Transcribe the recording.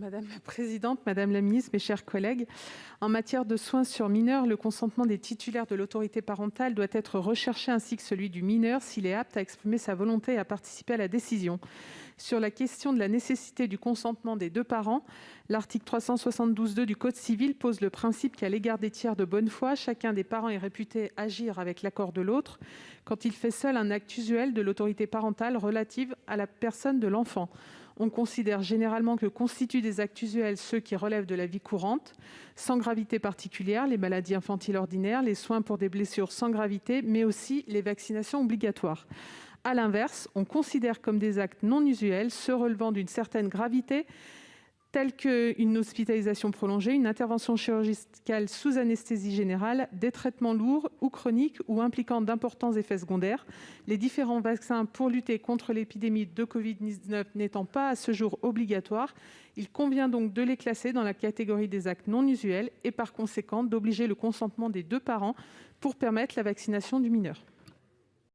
Madame la présidente, madame la ministre, mes chers collègues, en matière de soins sur mineurs, le consentement des titulaires de l'autorité parentale doit être recherché, ainsi que celui du mineur, s'il est apte à exprimer sa volonté et à participer à la décision. Sur la question de la nécessité du consentement des deux parents, l'article 372-2 du code civil pose le principe qu'à l'égard des tiers de bonne foi, chacun des parents est réputé agir avec l'accord de l'autre quand il fait seul un acte usuel de l'autorité parentale relative à la personne de l'enfant. On considère généralement que constituent des actes usuels ceux qui relèvent de la vie courante, sans gravité particulière, les maladies infantiles ordinaires, les soins pour des blessures sans gravité, mais aussi les vaccinations obligatoires. À l'inverse, on considère comme des actes non usuels ceux relevant d'une certaine gravité, tels qu'une hospitalisation prolongée, une intervention chirurgicale sous anesthésie générale, des traitements lourds ou chroniques ou impliquant d'importants effets secondaires. Les différents vaccins pour lutter contre l'épidémie de Covid-19 n'étant pas à ce jour obligatoires, il convient donc de les classer dans la catégorie des actes non usuels et par conséquent d'obliger le consentement des deux parents pour permettre la vaccination du mineur.